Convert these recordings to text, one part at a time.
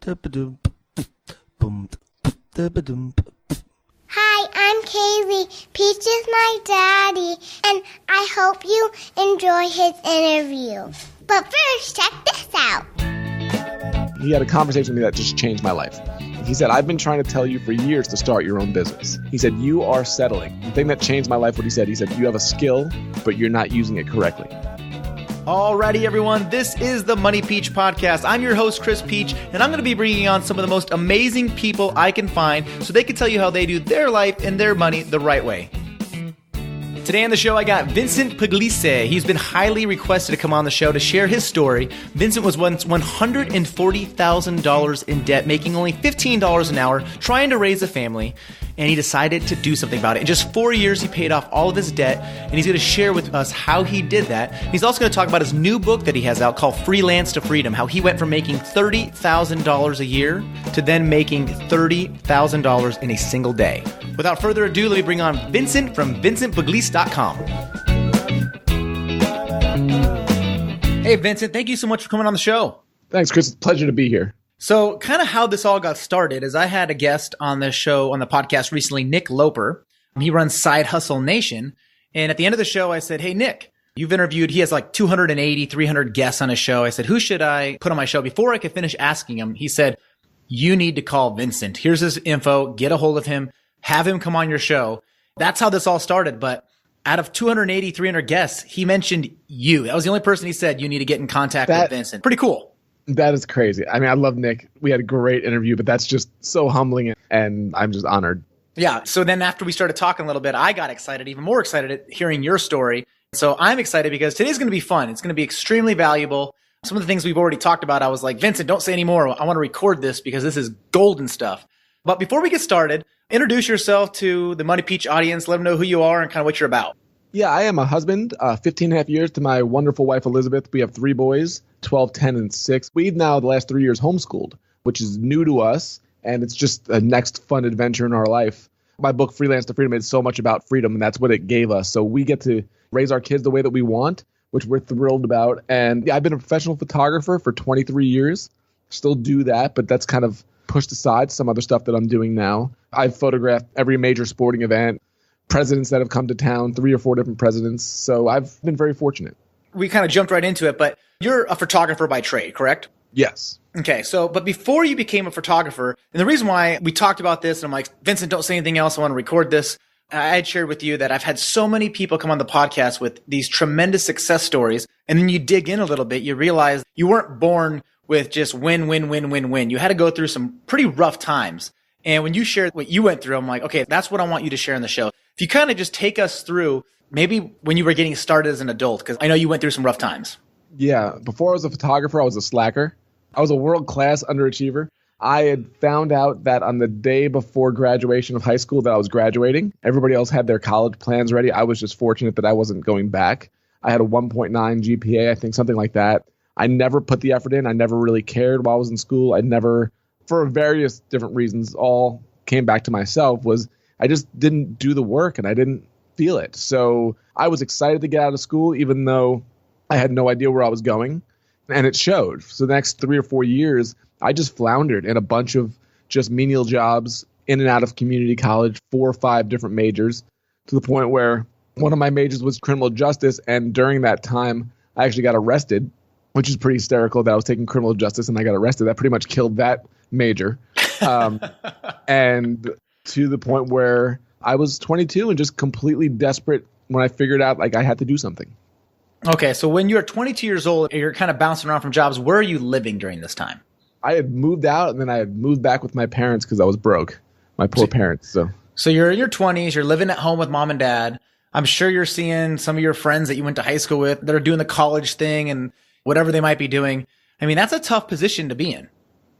Hi, I'm Kaylee. Peach is my daddy, and I hope you enjoy his interview. But first, check this out. He had a conversation with me that just changed my life. He said, I've been trying to tell you for years to start your own business. He said, you are settling. The thing that changed my life, what he said, you have a skill, but you're not using it correctly. Alrighty, everyone, this is the Money Peach Podcast. I'm your host, Chris Peach, and I'm going to be bringing on some of the most amazing people I can find so they can tell you how they do their life and their money the right way. Today on the show, I got Vincent Pugliese. He's been highly requested to come on the show to share his story. Vincent was once $140,000 in debt, making only $15 an hour, trying to raise a family, and he decided to do something about it. In just 4 years, he paid off all of his debt, and he's going to share with us how he did that. He's also going to talk about his new book that he has out called Freelance to Freedom, how he went from making $30,000 a year to then making $30,000 in a single day. Without further ado, let me bring on Vincent from VincentPugliese.com. Hey, Vincent, thank you so much for coming on the show. Thanks, Chris. It's a pleasure to be here. So kind of how this all got started is I had a guest on the show, on the podcast recently, Nick Loper. He runs Side Hustle Nation. And at the end of the show, I said, hey, Nick, you've interviewed, he has like 280, 300 guests on his show. I said, who should I put on my show? Before I could finish asking him, he said, you need to call Vincent. Here's his info. Get a hold of him. Have him come on your show. That's how this all started. But out of 280, 300 guests, he mentioned you. That was the only person he said you need to get in contact with Vincent. Pretty cool. That is crazy. I mean, I love Nick. We had a great interview, but that's just so humbling, and I'm just honored. Yeah. So then after we started talking a little bit, I got excited, even more excited at hearing your story. So I'm excited because today's going to be fun. It's going to be extremely valuable. Some of the things we've already talked about, I was like, Vincent, don't say any more. I want to record this because this is golden stuff. But before we get started, introduce yourself to the Money Peach audience. Let them know who you are and kind of what you're about. Yeah, I am a husband, 15 and a half years to my wonderful wife, Elizabeth. We have 3 boys, 12, 10, and 6. We've now, the last 3 years, homeschooled, which is new to us, and it's just a next fun adventure in our life. My book, Freelance to Freedom, is so much about freedom, and that's what it gave us. So we get to raise our kids the way that we want, which we're thrilled about. And yeah, I've been a professional photographer for 23 years. Still do that, but that's kind of pushed aside some other stuff that I'm doing now. I've photographed every major sporting event, presidents that have come to town, 3 or 4 different presidents. So I've been very fortunate. We kind of jumped right into it, but you're a photographer by trade, correct? Yes. Okay. So, but before you became a photographer, and the reason why we talked about this, and I'm like, Vincent, don't say anything else. I want to record this. I had shared with you that I've had so many people come on the podcast with these tremendous success stories. And then you dig in a little bit, you realize you weren't born with just win, win, win, win, win. You had to go through some pretty rough times. And when you shared what you went through, I'm like, okay, that's what I want you to share in the show. If you kind of just take us through maybe when you were getting started as an adult, because I know you went through some rough times. Yeah. Before I was a photographer, I was a slacker. I was a world-class underachiever. I had found out that on the day before graduation of high school that I was graduating. Everybody else had their college plans ready. I was just fortunate that I wasn't going back. I had a 1.9 GPA, I think, something like that. I never put the effort in. I never really cared while I was in school. I never, for various different reasons, all came back to myself, was I just didn't do the work and I didn't feel it. So I was excited to get out of school, even though I had no idea where I was going. And it showed. So the next 3 or 4 years, I just floundered in a bunch of just menial jobs in and out of community college, 4 or 5 different majors, to the point where one of my majors was criminal justice. And during that time, I actually got arrested, which is pretty hysterical that I was taking criminal justice and I got arrested. That pretty much killed that major. And to the point where I was 22 and just completely desperate when I figured out like I had to do something. Okay, so when you're 22 years old, you're kind of bouncing around from jobs. Where are you living during this time? I had moved out and then I had moved back with my parents because I was broke. My poor parents. So you're in your 20s. You're living at home with mom and dad. I'm sure you're seeing some of your friends that you went to high school with that are doing the college thing and whatever they might be doing. I mean, that's a tough position to be in.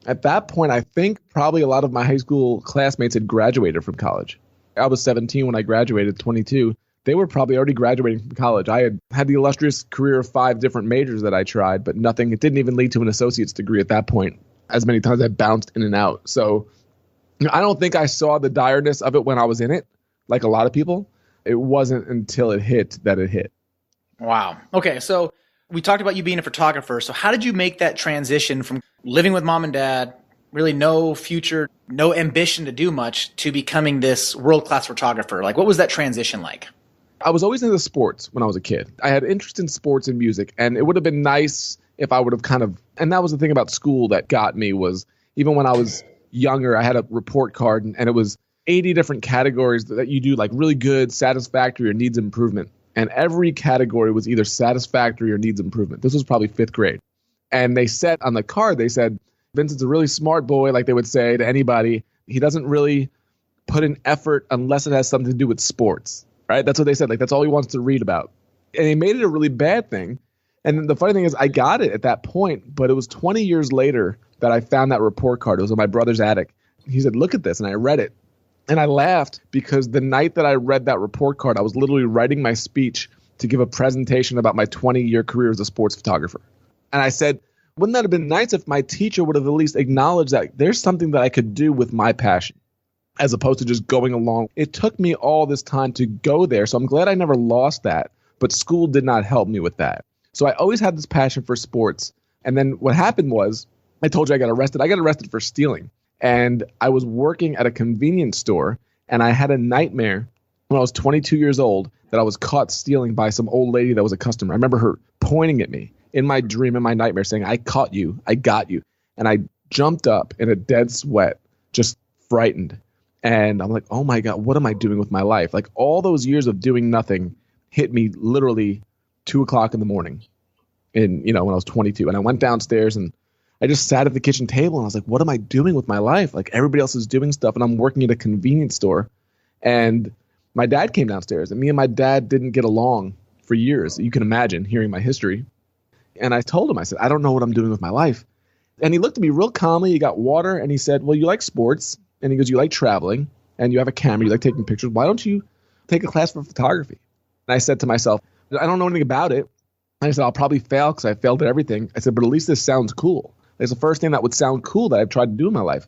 At that point, I think probably a lot of my high school classmates had graduated from college. I was 17 when I graduated, 22. They were probably already graduating from college. I had the illustrious career of 5 different majors that I tried, but nothing. It didn't even lead to an associate's degree at that point. As many times I bounced in and out. So I don't think I saw the direness of it when I was in it, like a lot of people. It wasn't until it hit that it hit. Wow. Okay, so we talked about you being a photographer. So how did you make that transition from living with mom and dad, really no future, no ambition to do much, to becoming this world-class photographer? Like, what was that transition like? I was always into sports when I was a kid. I had interest in sports and music, and it would have been nice if I would have and that was the thing about school that got me, was even when I was younger, I had a report card and it was 80 different categories that you do, like really good, satisfactory, or needs improvement. And every category was either satisfactory or needs improvement. This was probably 5th grade. And they said on the card, they said, Vincent's a really smart boy, like they would say to anybody. He doesn't really put in effort unless it has something to do with sports, right? That's what they said. Like, that's all he wants to read about. And they made it a really bad thing. And the funny thing is, I got it at that point, but it was 20 years later that I found that report card. It was in my brother's attic. He said, look at this. And I read it. And I laughed because the night that I read that report card, I was literally writing my speech to give a presentation about my 20-year career as a sports photographer. And I said, wouldn't that have been nice if my teacher would have at least acknowledged that there's something that I could do with my passion, as opposed to just going along. It took me all this time to go there. So I'm glad I never lost that. But school did not help me with that. So I always had this passion for sports. And then what happened was, I told you I got arrested. I got arrested for stealing. And I was working at a convenience store, and I had a nightmare when I was 22 years old that I was caught stealing by some old lady that was a customer. I remember her pointing at me in my dream, in my nightmare, saying, I caught you. I got you. And I jumped up in a dead sweat, just frightened. And I'm like, oh my God, what am I doing with my life? Like, all those years of doing nothing hit me literally 2 o'clock in the morning when I was 22. And I went downstairs and I just sat at the kitchen table and I was like, what am I doing with my life? Like, everybody else is doing stuff and I'm working at a convenience store. And my dad came downstairs, and me and my dad didn't get along for years. You can imagine hearing my history. And I told him, I said, I don't know what I'm doing with my life. And he looked at me real calmly. He got water and he said, well, you like sports. And he goes, you like traveling and you have a camera. You like taking pictures. Why don't you take a class for photography? And I said to myself, I don't know anything about it. And I said, I'll probably fail because I failed at everything. I said, but at least this sounds cool. It's the first thing that would sound cool that I've tried to do in my life.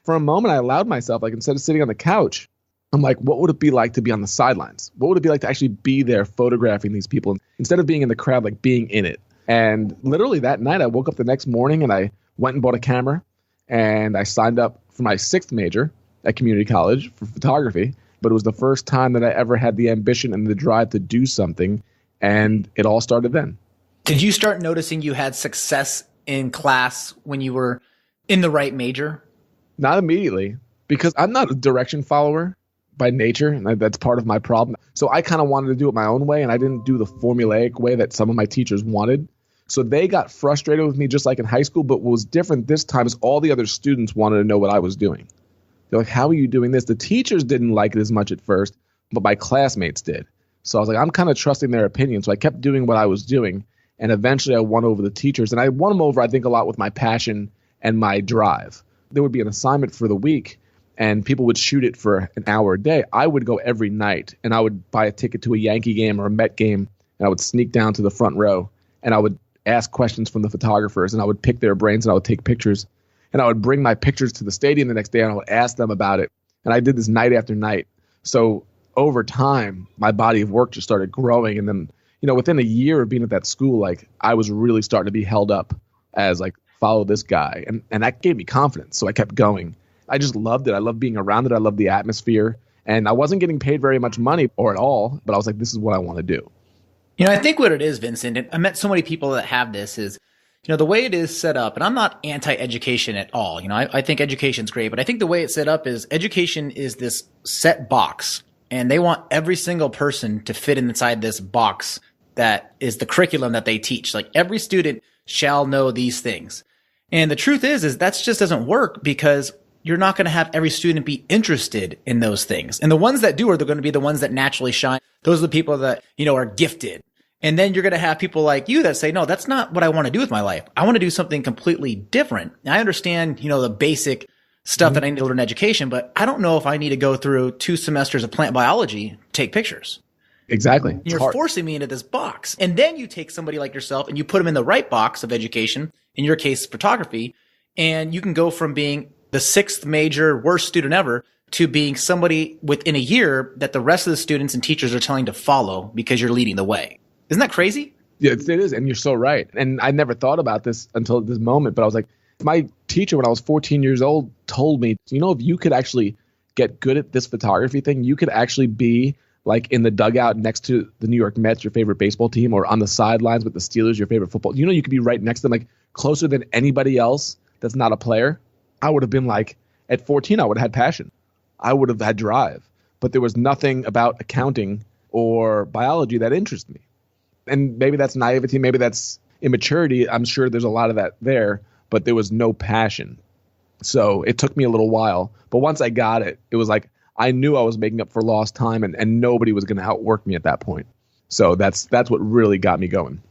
For a moment, I allowed myself, like, instead of sitting on the couch, I'm like, what would it be like to be on the sidelines? What would it be like to actually be there photographing these people? Instead of being in the crowd, like being in it. And literally that night, I woke up the next morning and I went and bought a camera and I signed up for my 6th major at community college for photography. But it was the first time that I ever had the ambition and the drive to do something. And it all started then. Did you start noticing you had success in class when you were in the right major? Not immediately, because I'm not a direction follower by nature, and that's part of my problem. So I kind of wanted to do it my own way, and I didn't do the formulaic way that some of my teachers wanted. So they got frustrated with me just like in high school, but what was different this time is all the other students wanted to know what I was doing. They're like, how are you doing this? The teachers didn't like it as much at first, but my classmates did. So I was like, I'm kind of trusting their opinion. So I kept doing what I was doing, and eventually I won over the teachers. And I won them over, I think, a lot with my passion and my drive. There would be an assignment for the week, and people would shoot it for an hour a day. I would go every night, and I would buy a ticket to a Yankee game or a Met game, and I would sneak down to the front row, and I would ask questions from the photographers, and I would pick their brains, and I would take pictures. And I would bring my pictures to the stadium the next day, and I would ask them about it. And I did this night after night. So over time, my body of work just started growing. And then, within a year of being at that school, like, I was really starting to be held up as, like, follow this guy. And that gave me confidence. So I kept going. I just loved it. I loved being around it. I loved the atmosphere. And I wasn't getting paid very much money or at all, but I was like, this is what I want to do. I think what it is, Vincent, and I met so many people that have this, is, the way it is set up, and I'm not anti-education at all. I think education's great, but I think the way it's set up is education is this set box, and they want every single person to fit inside this box that is the curriculum that they teach. Like, every student shall know these things. And the truth is that just doesn't work, because you're not going to have every student be interested in those things. And the ones that do are going to be the ones that naturally shine. Those are the people that, are gifted. And then you're going to have people like you that say, no, that's not what I want to do with my life. I want to do something completely different. And I understand, the basic stuff that I need to learn in education, but I don't know if I need to go through 2 semesters of plant biology to take pictures. Exactly. You're forcing me into this box. And then you take somebody like yourself and you put them in the right box of education, in your case, photography, and you can go from being the 6th major worst student ever to being somebody within a year that the rest of the students and teachers are telling to follow because you're leading the way. Isn't that crazy? Yeah, it is. And you're so right. And I never thought about this until this moment, but I was like, My teacher, when I was 14 years old, told me, if you could actually get good at this photography thing, you could actually be like in the dugout next to the New York Mets, your favorite baseball team, or on the sidelines with the Steelers, your favorite football. You could be right next to them, like closer than anybody else that's not a player. I would have been like, at 14, I would have had passion. I would have had drive. But there was nothing about accounting or biology that interested me. And maybe that's naivety, maybe that's immaturity. I'm sure there's a lot of that there, but there was no passion. So it took me a little while. But once I got it, it was like I knew I was making up for lost time, and nobody was going to outwork me at that point. So that's what really got me going.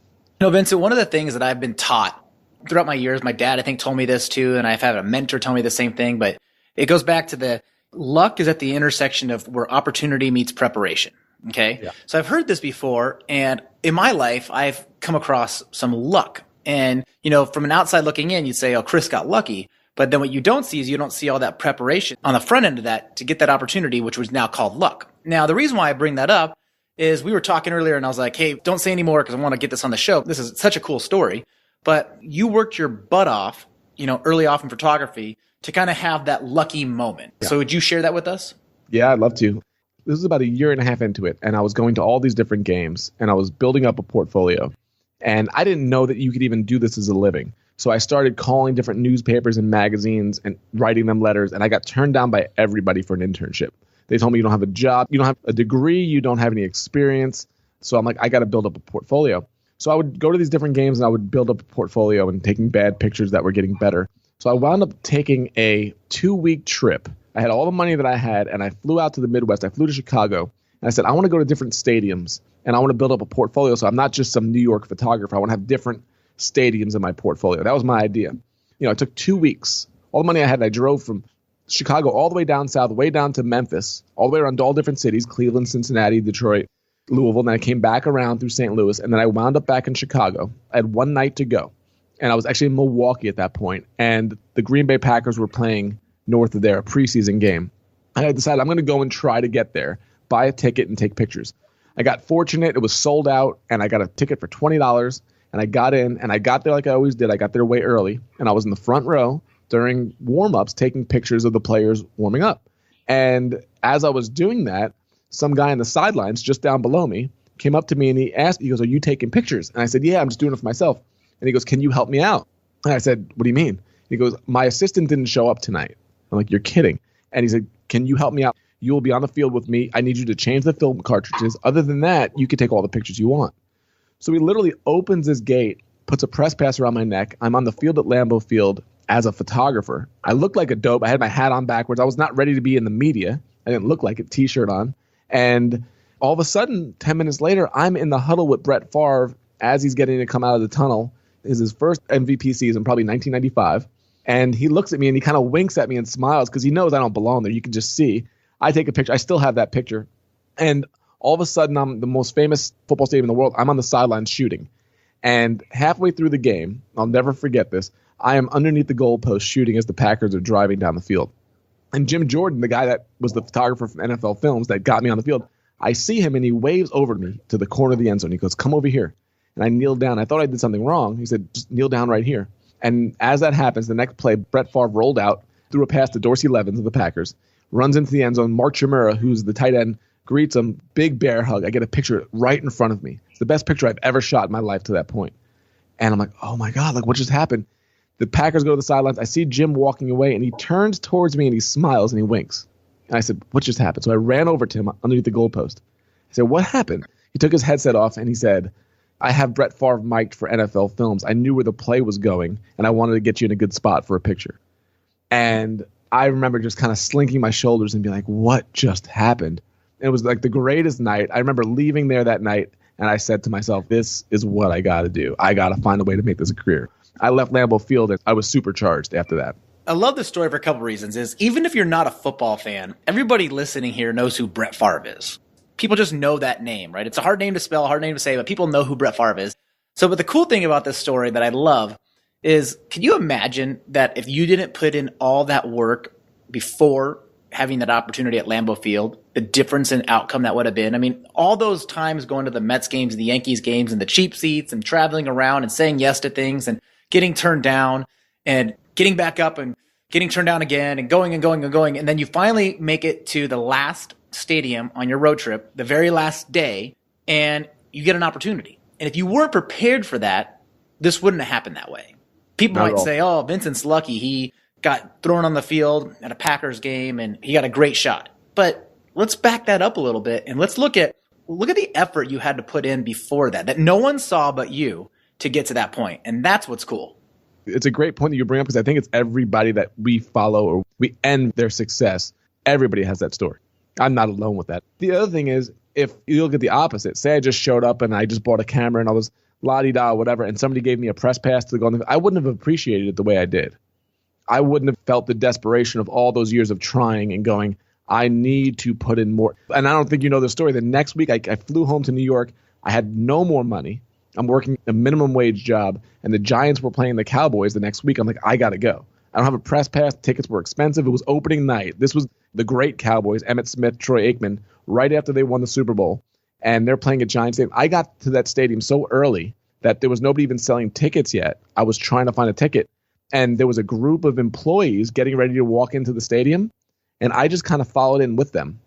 Vincent, one of the things that I've been taught throughout my years, my dad, I think, told me this too, and I've had a mentor tell me the same thing, but it goes back to the luck is at the intersection of where opportunity meets preparation. Okay. Yeah. So I've heard this before, and in my life, I've come across some luck. And, from an outside looking in, you'd say, oh, Chris got lucky. But then what you don't see is you don't see all that preparation on the front end of that to get that opportunity, which was now called luck. Now, the reason why I bring that up is we were talking earlier and I was like, hey, don't say any more because I want to get this on the show. This is such a cool story. But you worked your butt off, early off in photography to kind of have that lucky moment. Yeah. So would you share that with us? Yeah, I'd love to. This was about a year and a half into it, and I was going to all these different games, and I was building up a portfolio. And I didn't know that you could even do this as a living. So I started calling different newspapers and magazines and writing them letters, and I got turned down by everybody for an internship. They told me you don't have a job, you don't have a degree, you don't have any experience. So I'm like, I got to build up a portfolio. So I would go to these different games and I would build up a portfolio and taking bad pictures that were getting better. So I wound up taking a 2-week trip. I had all the money that I had, and I flew out to the Midwest. I flew to Chicago, and I said, I want to go to different stadiums, and I want to build up a portfolio so I'm not just some New York photographer. I want to have different stadiums in my portfolio. That was my idea. It took 2 weeks. All the money I had, I drove from Chicago all the way down south, way down to Memphis, all the way around to all different cities, Cleveland, Cincinnati, Detroit, Louisville. And then I came back around through St. Louis, and then I wound up back in Chicago. I had one night to go. And I was actually in Milwaukee at that point, and the Green Bay Packers were playing north of there, a preseason game. And I decided I'm going to go and try to get there, buy a ticket, and take pictures. I got fortunate. It was sold out, and I got a ticket for $20, and I got in, and I got there like I always did. I got there way early, and I was in the front row during warm-ups taking pictures of the players warming up. And as I was doing that, some guy in the sidelines just down below me came up to me, and he goes, are you taking pictures? And I said, yeah, I'm just doing it for myself. And he goes, can you help me out? And I said, what do you mean? He goes, my assistant didn't show up tonight. I'm like, you're kidding. And he said, can you help me out? You will be on the field with me. I need you to change the film cartridges. Other than that, you can take all the pictures you want. So he literally opens this gate, puts a press pass around my neck. I'm on the field at Lambeau Field as a photographer. I looked like a dope. I had my hat on backwards. I was not ready to be in the media. I didn't look like it, T-shirt on. And all of a sudden, 10 minutes later, I'm in the huddle with Brett Favre as he's getting to come out of the tunnel. It's his first MVP season, probably 1995. And he looks at me and he kind of winks at me and smiles because he knows I don't belong there. You can just see. I take a picture. I still have that picture. And all of a sudden, I'm the most famous football stadium in the world. I'm on the sidelines shooting. And halfway through the game, I'll never forget this, I am underneath the goalpost shooting as the Packers are driving down the field. And Jim Jordan, the guy that was the photographer from NFL Films that got me on the field, I see him and he waves over to me to the corner of the end zone. He goes, come over here. And I kneeled down. I thought I did something wrong. He said, just kneel down right here. And as that happens, the next play, Brett Favre rolled out, threw a pass to Dorsey Levens of the Packers, runs into the end zone. Mark Chimura, who's the tight end, greets him, big bear hug. I get a picture right in front of me. It's the best picture I've ever shot in my life to that point. And I'm like, oh my God, like what just happened? The Packers go to the sidelines. I see Jim walking away, and he turns towards me and he smiles and he winks. And I said, what just happened? So I ran over to him underneath the goalpost. I said, what happened? He took his headset off and he said, I have Brett Favre mic'd for NFL Films. I knew where the play was going, and I wanted to get you in a good spot for a picture. And I remember just kind of slinking my shoulders and being like, what just happened? And it was like the greatest night. I remember leaving there that night, and I said to myself, this is what I got to do. I got to find a way to make this a career. I left Lambeau Field, and I was supercharged after that. I love this story for a couple reasons. Is even if you're not a football fan, everybody listening here knows who Brett Favre is. People just know that name, right? It's a hard name to spell, hard name to say, but people know who Brett Favre is. So, but the cool thing about this story that I love is, can you imagine that if you didn't put in all that work before having that opportunity at Lambeau Field, the difference in outcome that would have been? I mean, all those times going to the Mets games and the Yankees games and the cheap seats and traveling around and saying yes to things and getting turned down and getting back up and getting turned down again and going and going and going. And then you finally make it to the last stadium on your road trip, the very last day, and you get an opportunity. And if you weren't prepared for that, this wouldn't have happened that way. People might say, oh, Vincent's lucky. He got thrown on the field at a Packers game and he got a great shot. But let's back that up a little bit and let's look at the effort you had to put in before that no one saw but you to get to that point. And that's what's cool. It's a great point that you bring up because I think it's everybody that we follow or we end their success. Everybody has that story. I'm not alone with that. The other thing is, if you look at the opposite, say I just showed up and I just bought a camera and I was la-di-da, whatever, and somebody gave me a press pass to go on I wouldn't have appreciated it the way I did. I wouldn't have felt the desperation of all those years of trying and going, I need to put in more. And I don't think you know the story. The next week, I flew home to New York. I had no more money. I'm working a minimum wage job, and the Giants were playing the Cowboys the next week. I'm like, I got to go. I don't have a press pass. Tickets were expensive. It was opening night. This was the great Cowboys, Emmitt Smith, Troy Aikman, right after they won the Super Bowl. And they're playing at Giants Stadium. I got to that stadium so early that there was nobody even selling tickets yet. I was trying to find a ticket. And there was a group of employees getting ready to walk into the stadium. And I just kind of followed in with them.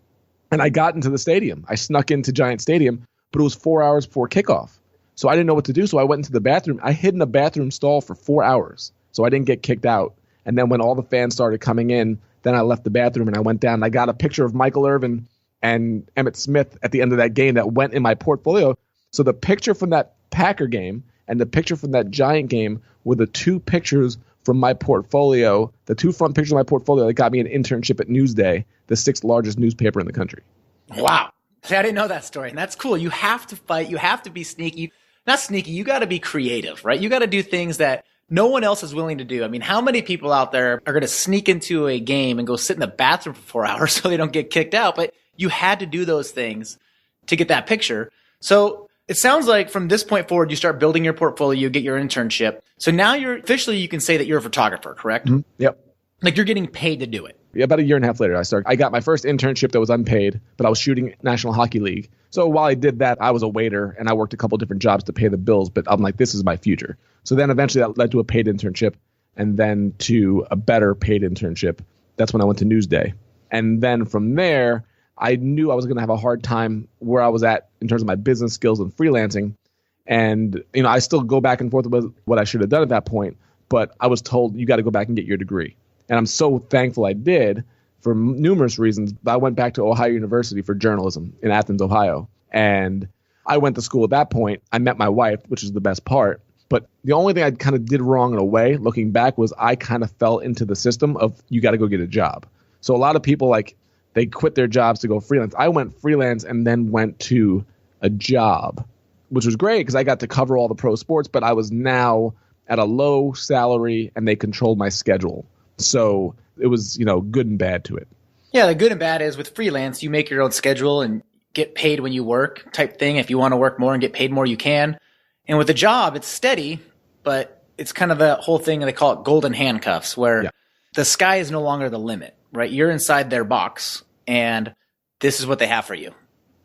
And I got into the stadium. I snuck into Giant Stadium, but it was 4 hours before kickoff. So I didn't know what to do. So I went into the bathroom. I hid in a bathroom stall for 4 hours. So I didn't get kicked out. And then when all the fans started coming in, then I left the bathroom and I went down and I got a picture of Michael Irvin and Emmitt Smith at the end of that game that went in my portfolio. So the picture from that Packer game and the picture from that Giant game were the two pictures from my portfolio, the two front pictures of my portfolio that got me an internship at Newsday, the sixth largest newspaper in the country. Wow. See, I didn't know that story. And that's cool. You have to fight. You have to be sneaky. Not sneaky. You got to be creative, right? You got to do things that no one else is willing to do. I mean, how many people out there are going to sneak into a game and go sit in the bathroom for 4 hours so they don't get kicked out? But you had to do those things to get that picture. So it sounds like from this point forward, you start building your portfolio, you get your internship. So now you can say that you're a photographer, correct? Mm-hmm. Yep. Like you're getting paid to do it. Yeah, about a year and a half later, I got my first internship that was unpaid, but I was shooting National Hockey League. So while I did that, I was a waiter and I worked a couple different jobs to pay the bills, but I'm like, this is my future. So then eventually that led to a paid internship and then to a better paid internship. That's when I went to Newsday. And then from there, I knew I was going to have a hard time where I was at in terms of my business skills and freelancing. And, I still go back and forth with what I should have done at that point, but I was told you got to go back and get your degree. And I'm so thankful I did for numerous reasons. I went back to Ohio University for journalism in Athens, Ohio. And I went to school at that point. I met my wife, which is the best part. But the only thing I kind of did wrong in a way, looking back, was I kind of fell into the system of you got to go get a job. So a lot of people, they quit their jobs to go freelance. I went freelance and then went to a job, which was great because I got to cover all the pro sports, but I was now at a low salary and they controlled my schedule. So it was, good and bad to it. Yeah, the good and bad is with freelance, you make your own schedule and get paid when you work type thing. If you want to work more and get paid more, you can. And with a job, it's steady, but it's kind of the whole thing, they call it golden handcuffs, where the sky is no longer the limit, right? You're inside their box, and this is what they have for you.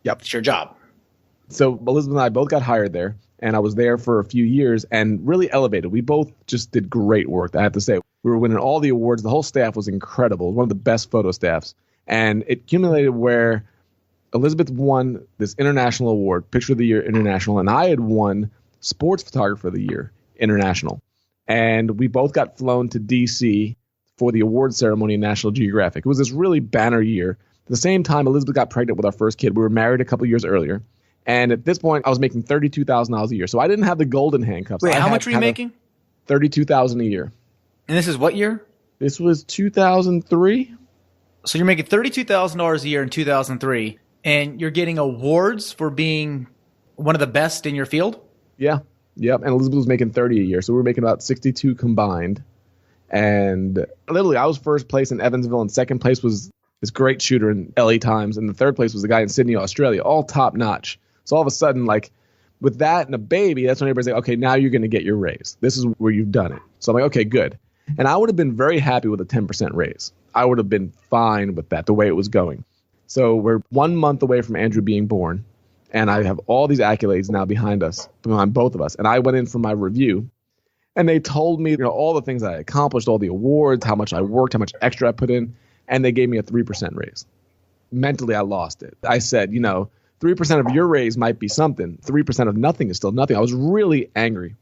Yep. It's your job. So Elizabeth and I both got hired there, and I was there for a few years and really elevated. We both just did great work, I have to say. We were winning all the awards. The whole staff was incredible. One of the best photo staffs. And it accumulated where Elizabeth won this international award, Picture of the Year International, and I had won Sports Photographer of the Year International. And we both got flown to D.C. for the award ceremony in National Geographic. It was this really banner year. At the same time, Elizabeth got pregnant with our first kid. We were married a couple years earlier. And at this point, I was making $32,000 a year. So I didn't have the golden handcuffs. Wait, how much were you making? $32,000 a year. And this is what year? This was 2003. So you're making $32,000 a year in 2003, and you're getting awards for being one of the best in your field? Yeah. Yep. And Elizabeth was making 30 a year. So we were making about 62 combined. And literally, I was first place in Evansville, and second place was this great shooter in LA Times, and the third place was the guy in Sydney, Australia, all top notch. So all of a sudden, with that and a baby, that's when everybody's like, okay, now you're going to get your raise. This is where you've done it. So I'm like, okay, good. And I would have been very happy with a 10% raise. I would have been fine with that, the way it was going. So we're 1 month away from Andrew being born, and I have all these accolades now behind us, behind both of us. And I went in for my review, And they told me, all the things I accomplished, all the awards, how much I worked, how much extra I put in, and they gave me a 3% raise. Mentally, I lost it. I said, 3% of your raise might be something. 3% of nothing is still nothing. I was really angry.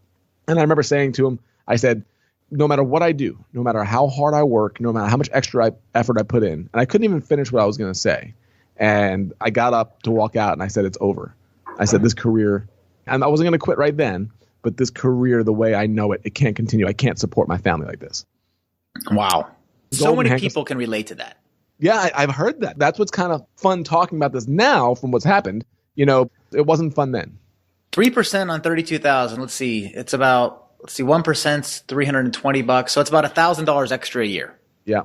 And I remember saying to him, I said, no matter what I do, no matter how hard I work, no matter how much extra effort I put in, and I couldn't even finish what I was going to say. And I got up to walk out and I said, it's over. I said, this career, and I wasn't going to quit right then, but this career, the way I know it, it can't continue. I can't support my family like this. Wow. So many people can relate to that. Yeah, I've heard that. That's what's kind of fun talking about this now from what's happened. It wasn't fun then. 3% on 32,000. Let's see. It's about 1%'s $320. So it's about $1,000 extra a year. Yeah.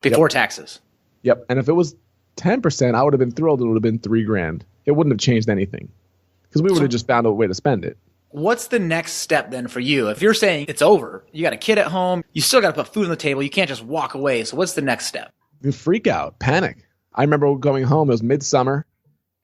Before taxes. Yep. And if it was 10%, I would have been thrilled. It would have been $3,000. It wouldn't have changed anything because we would have just found a way to spend it. What's the next step then for you? If you're saying it's over, you got a kid at home, you still got to put food on the table. You can't just walk away. So what's the next step? The freak out, panic. I remember going home. It was midsummer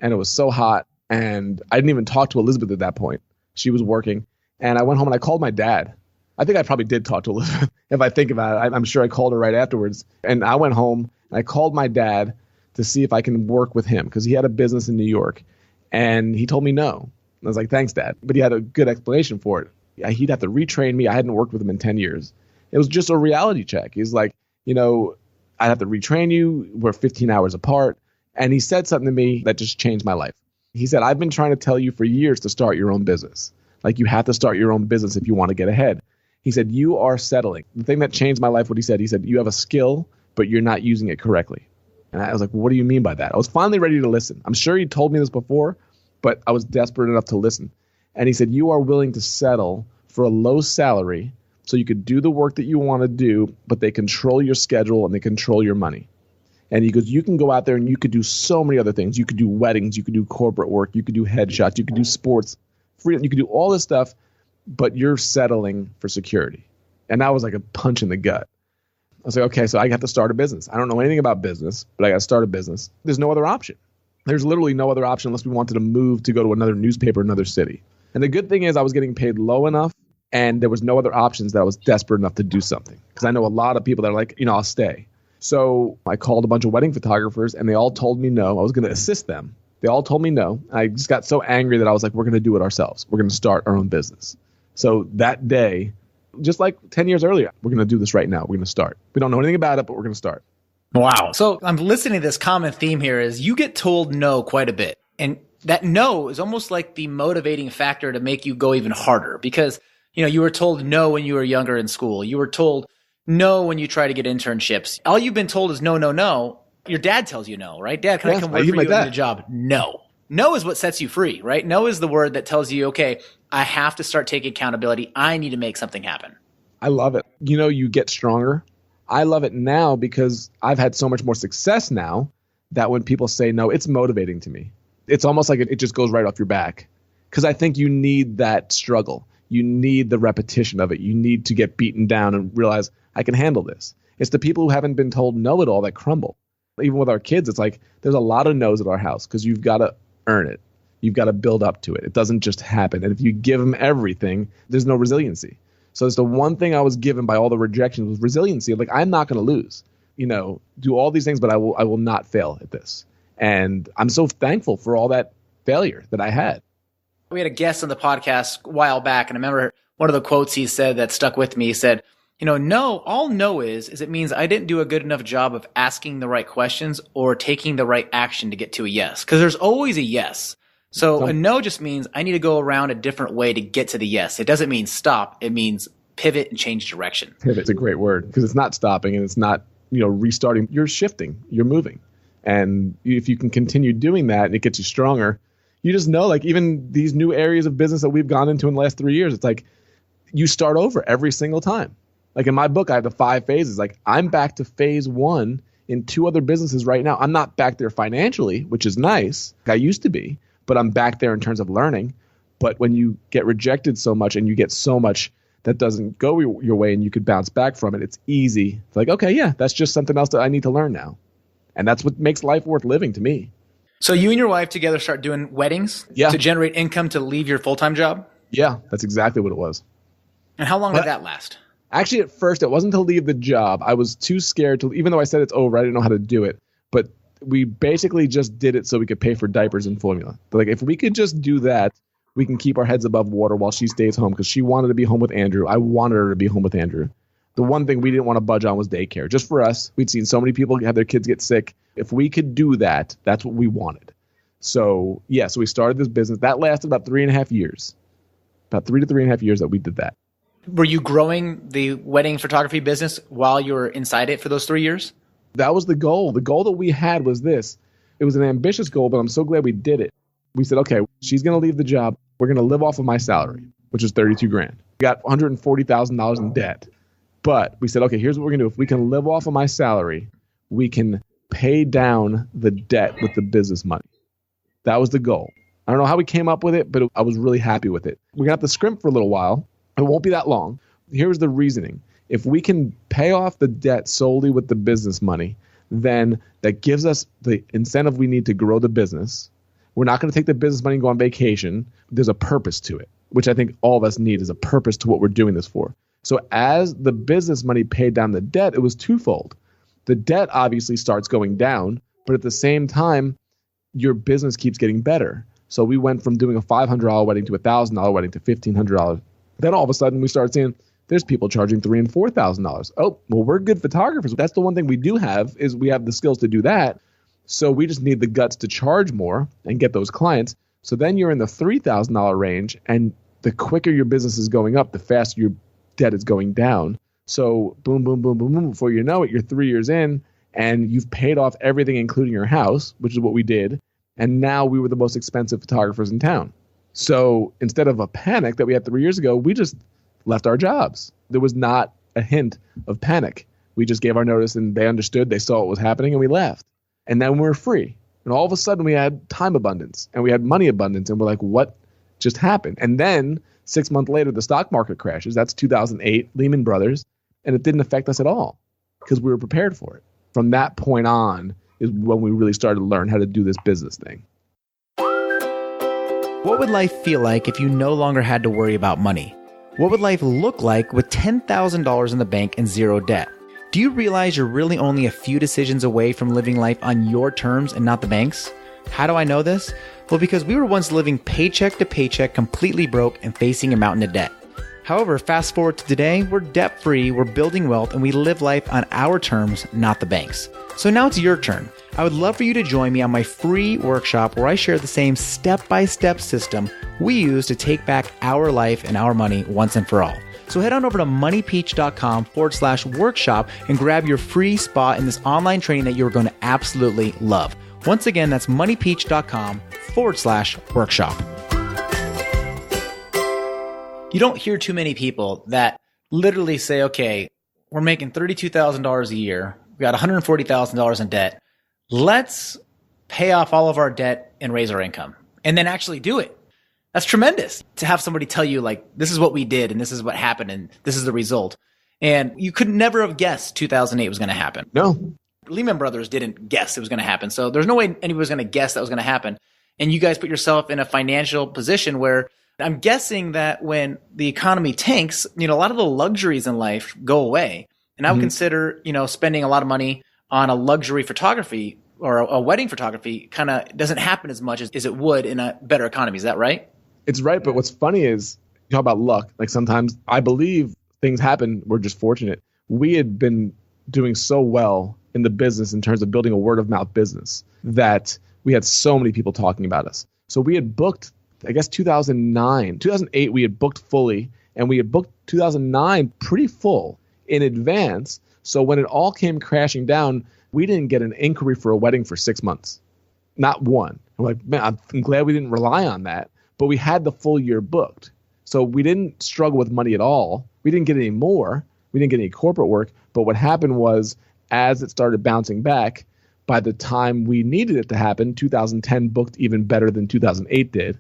and it was so hot. And I didn't even talk to Elizabeth at that point. She was working. And I went home and I called my dad. I think I probably did talk to Elizabeth. If I think about it, I'm sure I called her right afterwards. And I went home and I called my dad to see if I can work with him because he had a business in New York. And he told me no. I was like, thanks, Dad. But he had a good explanation for it. Yeah, he'd have to retrain me. I hadn't worked with him in 10 years. It was just a reality check. He's like, I'd have to retrain you. We're 15 hours apart. And he said something to me that just changed my life. He said, I've been trying to tell you for years to start your own business. Like you have to start your own business if you want to get ahead. He said, you are settling. The thing that changed my life, what he said, you have a skill, but you're not using it correctly. And I was like, what do you mean by that? I was finally ready to listen. I'm sure he told me this before, but I was desperate enough to listen. And he said, you are willing to settle for a low salary so you could do the work that you want to do, but they control your schedule and they control your money. And he goes, you can go out there and you could do so many other things. You could do weddings, you could do corporate work, you could do headshots, you could do sports, freedom, you could do all this stuff, but you're settling for security. And that was like a punch in the gut. I was like, okay, so I have to start a business. I don't know anything about business, but I got to start a business. There's no other option. There's literally no other option unless we wanted to move to go to another newspaper, another city. And the good thing is I was getting paid low enough and there was no other options that I was desperate enough to do something. Because I know a lot of people that are like, I'll stay. So I called a bunch of wedding photographers and they all told me no. I was going to assist them. They all told me no. I just got so angry that I was like, we're going to do it ourselves. We're going to start our own business. So that day, just like 10 years earlier, we're going to do this right now. We're going to start. We don't know anything about it, but we're going to start. Wow. So I'm listening to this common theme here is you get told no quite a bit. And that no is almost like the motivating factor to make you go even harder because, you were told no when you were younger in school. You were told no when you try to get internships. All you've been told is no, no, no. Your dad tells you no, right? Dad, can I come work for you and get a job? No. No is what sets you free, right? No is the word that tells you, okay, I have to start taking accountability. I need to make something happen. I love it. You get stronger. I love it now because I've had so much more success now that when people say no, it's motivating to me. It's almost like it just goes right off your back because I think you need that struggle. You need the repetition of it. You need to get beaten down and realize I can handle this. It's the people who haven't been told no at all that crumble. Even with our kids, it's like there's a lot of no's at our house because you've got to earn it. You've got to build up to it. It doesn't just happen. And if you give them everything, there's no resiliency. So it's the one thing I was given by all the rejections was resiliency. Like, I'm not going to lose, do all these things, but I will not fail at this. And I'm so thankful for all that failure that I had. We had a guest on the podcast a while back, and I remember one of the quotes he said that stuck with me. He said, no, all no is it means I didn't do a good enough job of asking the right questions or taking the right action to get to a yes. Because there's always a yes. So a no just means I need to go around a different way to get to the yes. It doesn't mean stop. It means pivot and change direction. Pivot's a great word because it's not stopping and it's not, restarting. You're shifting. You're moving. And if you can continue doing that and it gets you stronger, you just know, like, even these new areas of business that we've gone into in the last 3 years, it's like you start over every single time. Like in my book, I have the 5 phases. Like, I'm back to phase 1 in 2 other businesses right now. I'm not back there financially, which is nice. I used to be, but I'm back there in terms of learning. But when you get rejected so much and you get so much that doesn't go your way and you could bounce back from it, it's easy. It's like, okay, yeah, that's just something else that I need to learn now. And that's what makes life worth living to me. So you and your wife together start doing weddings to generate income to leave your full-time job? Yeah, that's exactly what it was. And how long did that last? Actually, at first, it wasn't to leave the job. I was too scared to, even though I said it's over, I didn't know how to do it. But we basically just did it so we could pay for diapers and formula. But like, if we could just do that, we can keep our heads above water while she stays home, because she wanted to be home with Andrew. I wanted her to be home with Andrew. The one thing we didn't want to budge on was daycare. Just for us, we'd seen so many people have their kids get sick. If we could do that, that's what we wanted. So, yeah, so we started this business. That lasted about 3.5 years. About 3 to 3.5 years that we did that. Were you growing the wedding photography business while you were inside it for those 3 years? That was the goal. The goal that we had was this. It was an ambitious goal, but I'm so glad we did it. We said, okay, she's going to leave the job. We're going to live off of my salary, which is $32,000. We got $140,000 in debt. But we said, okay, here's what we're going to do. If we can live off of my salary, we can pay down the debt with the business money. That was the goal. I don't know how we came up with it, but I was really happy with it. We're going to have to scrimp for a little while. It won't be that long. Here's the reasoning. If we can pay off the debt solely with the business money, then that gives us the incentive we need to grow the business. We're not going to take the business money and go on vacation. There's a purpose to it, which I think all of us need, is a purpose to what we're doing this for. So as the business money paid down the debt, it was twofold. The debt obviously starts going down, but at the same time, your business keeps getting better. So we went from doing a $500 wedding to a $1,000 wedding to $1,500. Then all of a sudden we started seeing there's people charging $3,000 and $4,000. Oh, well, we're good photographers. That's the one thing we do have, is we have the skills to do that. So we just need the guts to charge more and get those clients. So then you're in the $3,000 range, and the quicker your business is going up, the faster your debt is going down. So boom, boom, boom, boom, boom. Before you know it, you're 3 years in and you've paid off everything, including your house, which is what we did. And now we were the most expensive photographers in town. So instead of a panic that we had 3 years ago, we just left our jobs. There was not a hint of panic. We just gave our notice and they understood, they saw what was happening, and we left. And then we were free. And all of a sudden we had time abundance and we had money abundance, and we're like, what just happened? And then 6 months later, the stock market crashes. That's 2008, Lehman Brothers. And it didn't affect us at all because we were prepared for it. From that point on is when we really started to learn how to do this business thing. What would life feel like if you no longer had to worry about money? What would life look like with $10,000 in the bank and zero debt? Do you realize you're really only a few decisions away from living life on your terms and not the bank's? How do I know this? Well, because we were once living paycheck to paycheck, completely broke and facing a mountain of debt. However, fast forward to today, we're debt-free, we're building wealth, and we live life on our terms, not the bank's. So now it's your turn. I would love for you to join me on my free workshop where I share the same step-by-step system we use to take back our life and our money once and for all. So head on over to moneypeach.com/workshop and grab your free spot in this online training that you're going to absolutely love. Once again, that's moneypeach.com/workshop. You don't hear too many people that literally say, okay, we're making $32,000 a year. We got $140,000 in debt. Let's pay off all of our debt and raise our income, and then actually do it. That's tremendous to have somebody tell you, like, this is what we did and this is what happened and this is the result. And you could never have guessed 2008 was going to happen. No. Lehman Brothers didn't guess it was going to happen. So there's no way anybody was going to guess that was going to happen. And you guys put yourself in a financial position where I'm guessing that when the economy tanks, a lot of the luxuries in life go away. And I would consider, spending a lot of money on a luxury photography or a wedding photography kind of doesn't happen as much as it would in a better economy. Is that right? It's right. But what's funny is, you talk about luck. Like, sometimes I believe things happen. We're just fortunate. We had been doing so well in the business in terms of building a word of mouth business that we had so many people talking about us. So we had booked, I guess, 2008, we had booked fully, and we had booked 2009 pretty full in advance. So when it all came crashing down, we didn't get an inquiry for a wedding for 6 months. Not one. I'm like, man, I'm glad we didn't rely on that. But we had the full year booked. So we didn't struggle with money at all. We didn't get any more. We didn't get any corporate work. But what happened was, as it started bouncing back, by the time we needed it to happen, 2010 booked even better than 2008 did.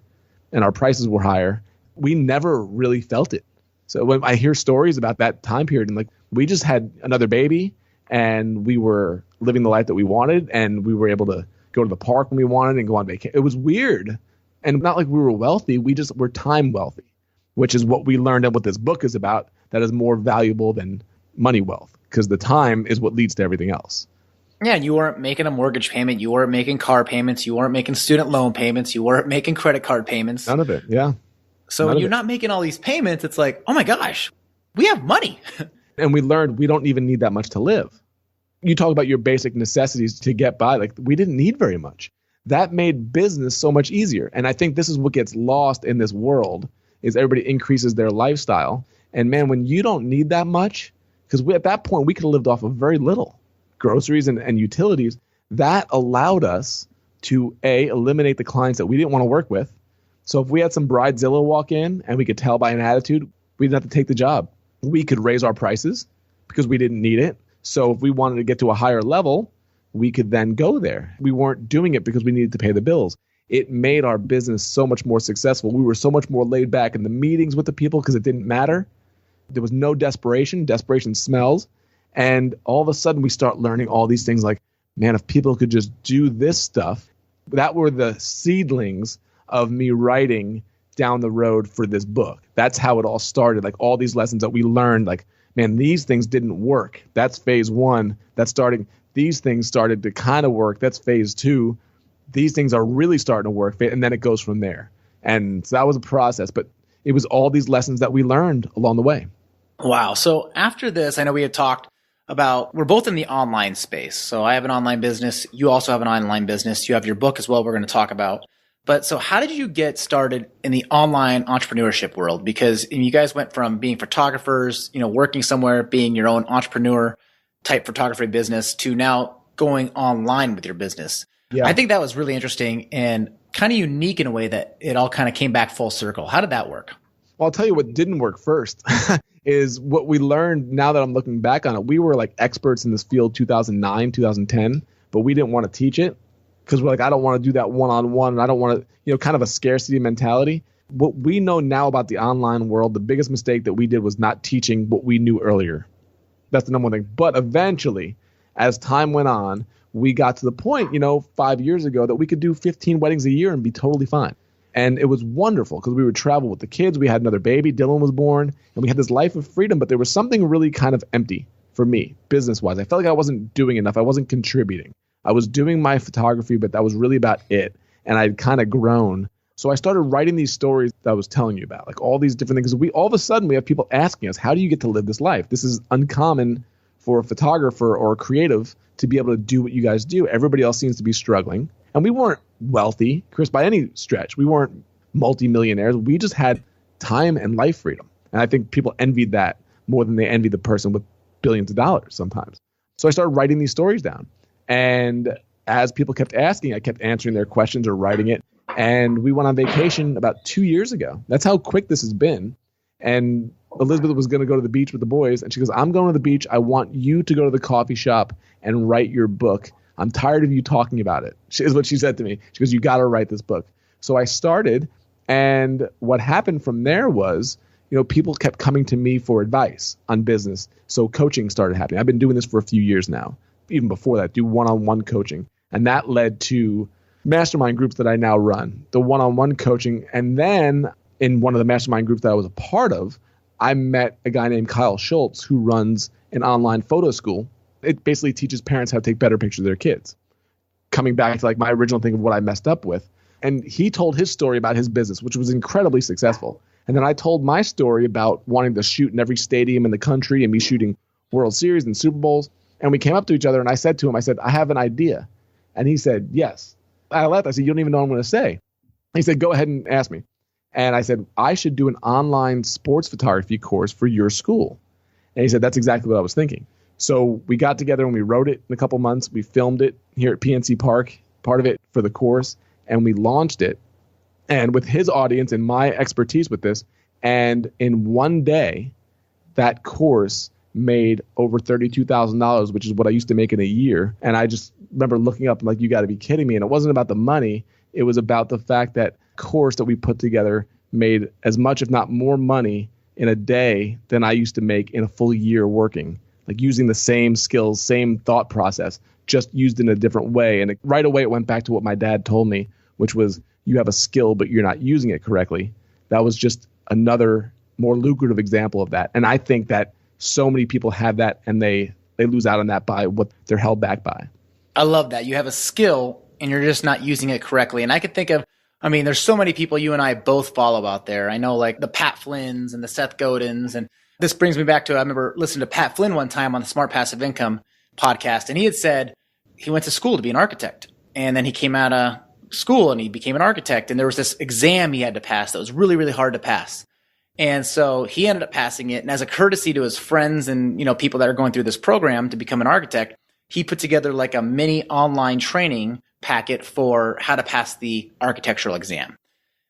And our prices were higher. We never really felt it. So when I hear stories about that time period, and like, we just had another baby and we were living the life that we wanted, and we were able to go to the park when we wanted and go on vacation. It was weird. And not like we were wealthy. We just were time wealthy. which is what we learned and what this book is about, that is more valuable than money wealth, because the time is what leads to everything else. Yeah, you weren't making a mortgage payment. You weren't making car payments. You weren't making student loan payments. You weren't making credit card payments. None of it. Yeah. So when you're not making all these payments, it's like, oh my gosh, we have money. And we learned we don't even need that much to live. You talk about your basic necessities to get by. Like, we didn't need very much. That made business so much easier. And I think this is what gets lost in this world, is everybody increases their lifestyle. And man, when you don't need that much, because at that point we could have lived off of very little groceries and utilities, that allowed us to eliminate the clients that we didn't want to work with. So if we had some bridezilla walk in and we could tell by an attitude, we didn't have to take the job. We could raise our prices because we didn't need it. So if we wanted to get to a higher level, we could then go there. We weren't doing it because we needed to pay the bills. It made our business so much more successful. We were so much more laid back in the meetings with the people because it didn't matter. There was no desperation. Desperation smells. And all of a sudden we start learning all these things like, man, if people could just do this stuff, that were the seedlings of me writing down the road for this book. That's how it all started. Like, all these lessons that we learned, like, man, these things didn't work. That's phase one. That's starting. These things started to kind of work. That's phase two. These things are really starting to work. And then it goes from there. And so that was a process, but it was all these lessons that we learned along the way. Wow. So after this, I know we had talked about, we're both in the online space. So I have an online business. You also have an online business. You have your book as well, we're going to talk about. But so how did you get started in the online entrepreneurship world? Because you guys went from being photographers, working somewhere, being your own entrepreneur type photography business, to now going online with your business. Yeah. I think that was really interesting and kind of unique in a way that it all kind of came back full circle. How did that work? Well, I'll tell you what didn't work first is what we learned now that I'm looking back on it. We were like experts in this field 2009, 2010, but we didn't want to teach it. Because we're like, I don't want to do that one-on-one, and I don't want to, kind of a scarcity mentality. What we know now about the online world, the biggest mistake that we did was not teaching what we knew earlier. That's the number one thing. But eventually, as time went on, we got to the point, 5 years ago, that we could do 15 weddings a year and be totally fine. And it was wonderful because we would travel with the kids. We had another baby. Dylan was born. And we had this life of freedom. But there was something really kind of empty for me, business-wise. I felt like I wasn't doing enough. I wasn't contributing. I was doing my photography, but that was really about it. And I'd kind of grown. So I started writing these stories that I was telling you about, like all these different things. All of a sudden, we have people asking us, how do you get to live this life? This is uncommon for a photographer or a creative to be able to do what you guys do. Everybody else seems to be struggling. And we weren't wealthy, Chris, by any stretch. We weren't multimillionaires. We just had time and life freedom. And I think people envied that more than they envied the person with billions of dollars sometimes. So I started writing these stories down. And as people kept asking, I kept answering their questions or writing it. And we went on vacation about 2 years ago. That's how quick this has been. And Elizabeth was going to go to the beach with the boys. And she goes, I'm going to the beach. I want you to go to the coffee shop and write your book. I'm tired of you talking about it, is what she said to me. She goes, you got to write this book. So I started. And what happened from there was, people kept coming to me for advice on business. So coaching started happening. I've been doing this for a few years now. Even before that, do one-on-one coaching. And that led to mastermind groups that I now run, the one-on-one coaching. And then in one of the mastermind groups that I was a part of, I met a guy named Kyle Schultz who runs an online photo school. It basically teaches parents how to take better pictures of their kids. Coming back to like my original thing of what I messed up with. And he told his story about his business, which was incredibly successful. And then I told my story about wanting to shoot in every stadium in the country and me shooting World Series and Super Bowls. And we came up to each other and I said to him, I have an idea. And he said, yes. I laughed. I said, you don't even know what I'm going to say. He said, go ahead and ask me. And I said, I should do an online sports photography course for your school. And he said, that's exactly what I was thinking. So we got together and we wrote it in a couple months. We filmed it here at PNC Park, part of it for the course, and we launched it. And with his audience and my expertise with this, and in one day, that course made over $32,000, which is what I used to make in a year. And I just remember looking up, like, you got to be kidding me. And it wasn't about the money. It was about the fact that course that we put together made as much, if not more money in a day than I used to make in a full year working, like using the same skills, same thought process, just used in a different way. And right away, it went back to what my dad told me, which was, you have a skill, but you're not using it correctly. That was just another more lucrative example of that. And I think that so many people have that and they lose out on that by what they're held back by. I love that. You have a skill and you're just not using it correctly. And I could think of, there's so many people you and I both follow out there. I know like the Pat Flynn's and the Seth Godins. And this brings me back to, I remember listening to Pat Flynn one time on the Smart Passive Income podcast. And he had said he went to school to be an architect. And then he came out of school and he became an architect. And there was this exam he had to pass that was really, really hard to pass. And so he ended up passing it. And as a courtesy to his friends and, people that are going through this program to become an architect, he put together like a mini online training packet for how to pass the architectural exam,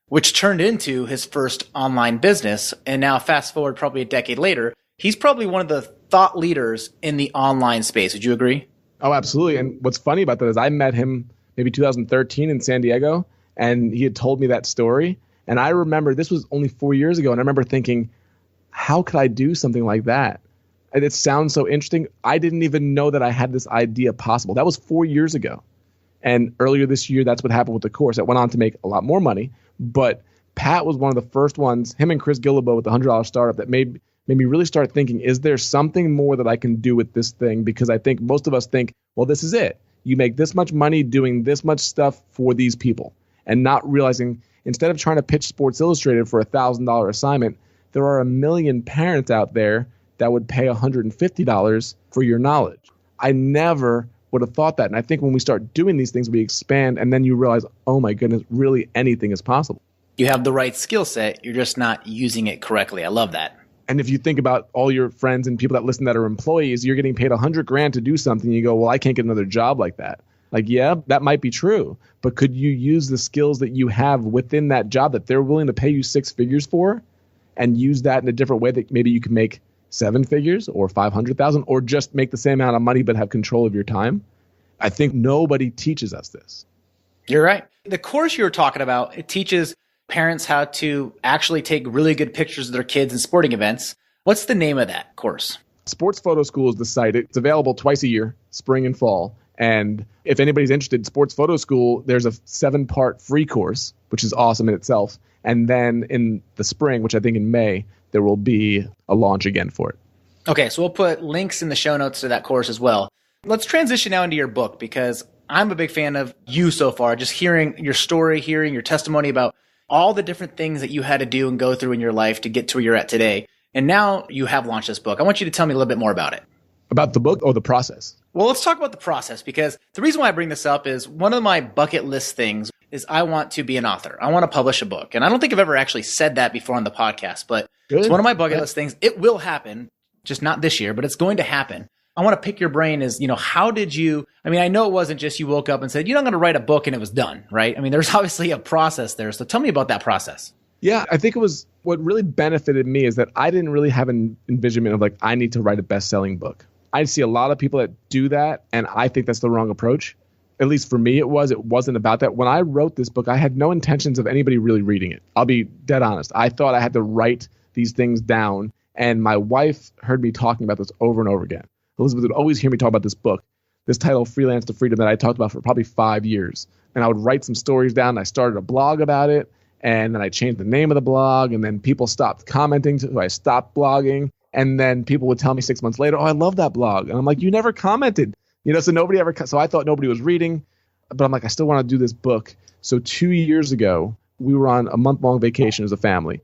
which turned into his first online business. And now fast forward probably a decade later, he's probably one of the thought leaders in the online space. Would you agree? Oh, absolutely. And what's funny about that is I met him maybe 2013 in San Diego, and he had told me that story. And I remember this was only 4 years ago. And I remember thinking, how could I do something like that? And it sounds so interesting. I didn't even know that I had this idea possible. That was 4 years ago. And earlier this year, that's what happened with the course. It went on to make a lot more money. But Pat was one of the first ones, him and Chris Gillibo with the $100 startup, that made me really start thinking, is there something more that I can do with this thing? Because I think most of us think, well, this is it. You make this much money doing this much stuff for these people, and not realizing instead of trying to pitch Sports Illustrated for a $1,000 assignment, there are a million parents out there that would pay $150 for your knowledge. I never would have thought that. And I think when we start doing these things, we expand, and then you realize, oh my goodness, really anything is possible. You have the right skill set. You're just not using it correctly. I love that. And if you think about all your friends and people that listen that are employees, you're getting paid $100,000 to do something. You go, well, I can't get another job like that. Like, yeah, that might be true, but could you use the skills that you have within that job that they're willing to pay you 6 figures for, and use that in a different way that maybe you can make 7 figures or 500,000, or just make the same amount of money but have control of your time? I think nobody teaches us this. You're right. The course you were talking about, it teaches parents how to actually take really good pictures of their kids in sporting events. What's the name of that course? Sports Photo School is the site. It's available twice a year, spring and fall. And if anybody's interested in Sports Photo School, there's a 7-part free course, which is awesome in itself. And then in the spring, which I think in May, there will be a launch again for it. Okay, so we'll put links in the show notes to that course as well. Let's transition now into your book, because I'm a big fan of you so far, just hearing your story, hearing your testimony about all the different things that you had to do and go through in your life to get to where you're at today. And now you have launched this book. I want you to tell me a little bit more about it. About the book or the process? Well, let's talk about the process, because the reason why I bring this up is one of my bucket list things is I want to be an author. I want to publish a book. And I don't think I've ever actually said that before on the podcast, but It's one of my bucket list things. It will happen, just not this year, but it's going to happen. I want to pick your brain is, how did you, I know it wasn't just you woke up and said, I'm going to write a book and it was done, right? There's obviously a process there. So tell me about that process. Yeah, I think it was what really benefited me is that I didn't really have an envisionment of like, I need to write a best-selling book. I see a lot of people that do that, and I think that's the wrong approach. At least for me, it wasn't about that. When I wrote this book, I had no intentions of anybody really reading it. I'll be dead honest. I thought I had to write these things down, and my wife heard me talking about this over and over again. Elizabeth would always hear me talk about this book, this title, Freelance to Freedom, that I talked about for probably 5 years. And I would write some stories down, and I started a blog about it, and then I changed the name of the blog, and then people stopped commenting, so I stopped blogging. And then people would tell me 6 months later, oh, I love that blog. And I'm like, you never commented. So nobody ever, so I thought nobody was reading, but I'm like, I still want to do this book. So 2 years ago, we were on a month-long vacation as a family.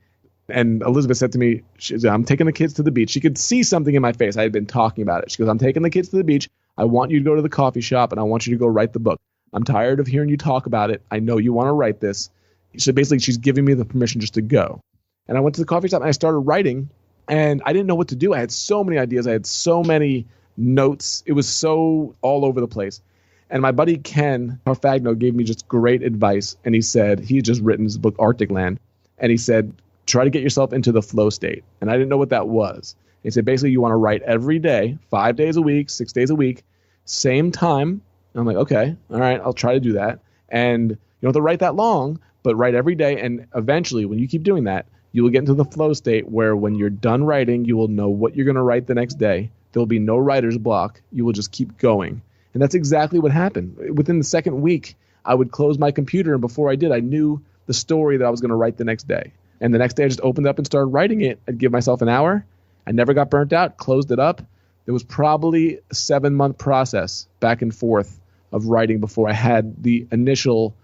And Elizabeth said to me, I'm taking the kids to the beach. She could see something in my face. I had been talking about it. She goes, I'm taking the kids to the beach. I want you to go to the coffee shop, and I want you to go write the book. I'm tired of hearing you talk about it. I know you want to write this. So basically, she's giving me the permission just to go. And I went to the coffee shop, and I started writing. And I didn't know what to do. I had so many ideas. I had so many notes. It was so all over the place. And my buddy Ken Parfagno gave me just great advice. And he said, he had just written his book, Arctic Land. And he said, try to get yourself into the flow state. And I didn't know what that was. He said, basically, you want to write every day, 5 days a week, 6 days a week, same time. And I'm like, okay, all right, I'll try to do that. And you don't have to write that long, but write every day. And eventually, when you keep doing that, you will get into the flow state where when you're done writing, you will know what you're going to write the next day. There will be no writer's block. You will just keep going. And that's exactly what happened. Within the second week, I would close my computer, and before I did, I knew the story that I was going to write the next day. And the next day I just opened up and started writing it. I'd give myself an hour. I never got burnt out, closed it up. It was probably a 7-month process back and forth of writing before I had the initial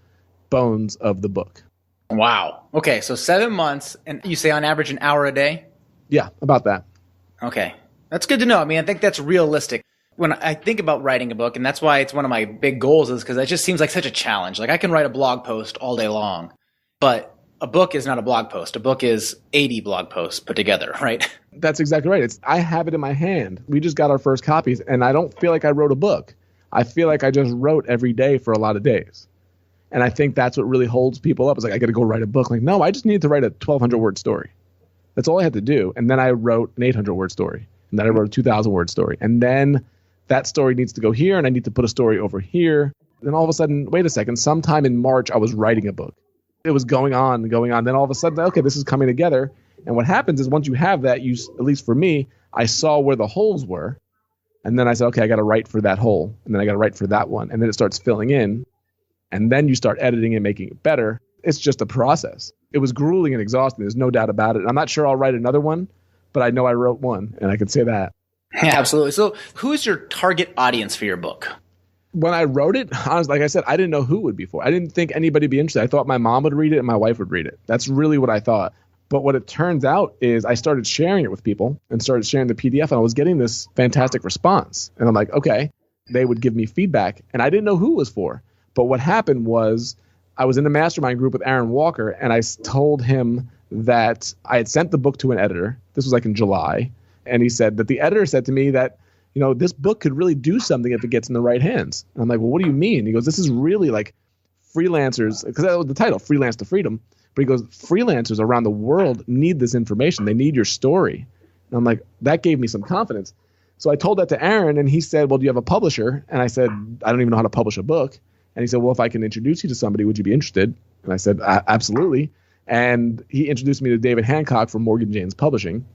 bones of the book. Wow. Okay, so 7 months, and you say on average an hour a day? Yeah, about that. Okay. That's good to know. I mean, I think that's realistic. When I think about writing a book, and that's why it's one of my big goals, is because it just seems like such a challenge. Like I can write a blog post all day long, but a book is not a blog post. A book is 80 blog posts put together, right? That's exactly right. I have it in my hand. We just got our first copies, and I don't feel like I wrote a book. I feel like I just wrote every day for a lot of days. And I think that's what really holds people up. It's like, I got to go write a book. Like, no, I just needed to write a 1,200-word story. That's all I had to do. And then I wrote an 800-word story. And then I wrote a 2,000-word story. And then that story needs to go here, and I need to put a story over here. Then all of a sudden, wait a second, sometime in March, I was writing a book. It was going on. Then all of a sudden, okay, this is coming together. And what happens is once you have that, at least for me, I saw where the holes were. And then I said, okay, I got to write for that hole. And then I got to write for that one. And then it starts filling in. And then you start editing and making it better. It's just a process. It was grueling and exhausting. There's no doubt about it. And I'm not sure I'll write another one, but I know I wrote one, and I can say that. Yeah, absolutely. So who's your target audience for your book? When I wrote it, honestly, like I said, I didn't know who it would be for. I didn't think anybody would be interested. I thought my mom would read it and my wife would read it. That's really what I thought. But what it turns out is I started sharing it with people and started sharing the PDF, and I was getting this fantastic response. And I'm like, okay, they would give me feedback, and I didn't know who it was for. But what happened was I was in a mastermind group with Aaron Walker, and I told him that I had sent the book to an editor. This was like in July. And he said that the editor said to me that, this book could really do something if it gets in the right hands. And I'm like, well, what do you mean? He goes, this is really like freelancers, because that was the title, Freelance to Freedom. But he goes, freelancers around the world need this information. They need your story. And I'm like, that gave me some confidence. So I told that to Aaron, and he said, well, do you have a publisher? And I said, I don't even know how to publish a book. And he said, well, if I can introduce you to somebody, would you be interested? And I said, absolutely. And he introduced me to David Hancock from Morgan James Publishing.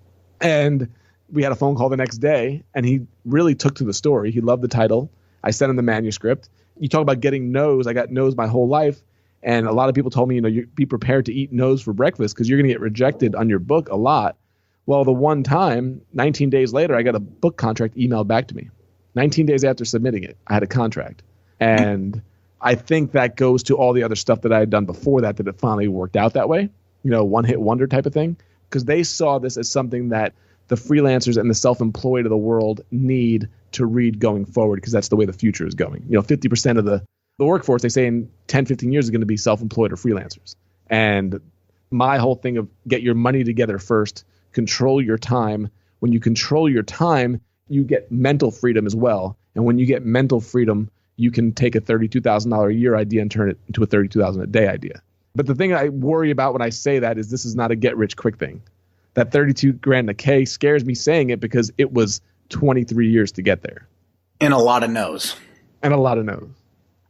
And we had a phone call the next day, and he really took to the story. He loved the title. I sent him the manuscript. You talk about getting no's. I got no's my whole life. And a lot of people told me, you be prepared to eat no's for breakfast because you're going to get rejected on your book a lot. Well, the one time, 19 days later, I got a book contract emailed back to me. 19 days after submitting it, I had a contract. And I think that goes to all the other stuff that I had done before that it finally worked out that way. One-hit wonder type of thing. Because they saw this as something that the freelancers and the self-employed of the world need to read going forward, because that's the way the future is going. 50% of the workforce, they say in 10, 15 years, is going to be self-employed or freelancers. And my whole thing of get your money together first, control your time. When you control your time, you get mental freedom as well. And when you get mental freedom, you can take a $32,000 a year idea and turn it into a $32,000 a day idea. But the thing I worry about when I say that is this is not a get-rich-quick thing. That 32 grand a K scares me saying it because it was 23 years to get there. And a lot of no's. And a lot of no's.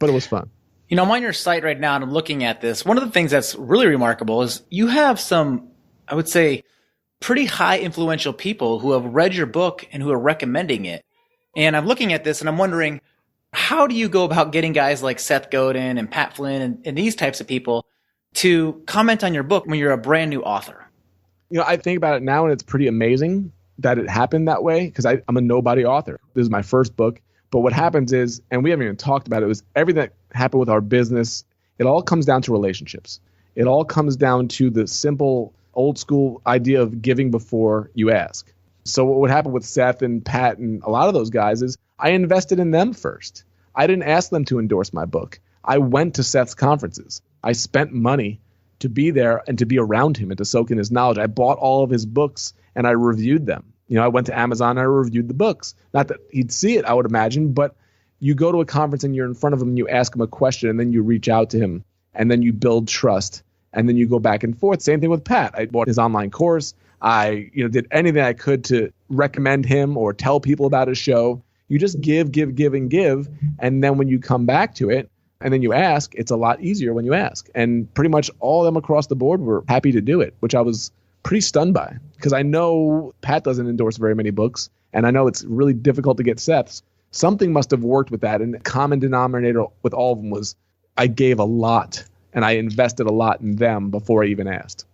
But it was fun. I'm on your site right now and I'm looking at this. One of the things that's really remarkable is you have some, I would say, pretty high influential people who have read your book and who are recommending it. And I'm looking at this and I'm wondering, how do you go about getting guys like Seth Godin and Pat Flynn and these types of people to comment on your book when you're a brand new author? I think about it now, and it's pretty amazing that it happened that way because I'm a nobody author. This is my first book. But what happens is, and we haven't even talked about it, was everything that happened with our business, it all comes down to relationships. It all comes down to the simple old school idea of giving before you ask. So what would happen with Seth and Pat and a lot of those guys is I invested in them first. I didn't ask them to endorse my book. I went to Seth's conferences. I spent money to be there and to be around him and to soak in his knowledge. I bought all of his books and I reviewed them. I went to Amazon and I reviewed the books. Not that he'd see it, I would imagine, but you go to a conference and you're in front of him and you ask him a question and then you reach out to him and then you build trust and then you go back and forth. Same thing with Pat. I bought his online course. I did anything I could to recommend him or tell people about his show. You just give. And then when you come back to it and then you ask, it's a lot easier when you ask. And pretty much all of them across the board were happy to do it, which I was pretty stunned by because I know Pat doesn't endorse very many books and I know it's really difficult to get Seth's. Something must have worked with that. And the common denominator with all of them was I gave a lot and I invested a lot in them before I even asked.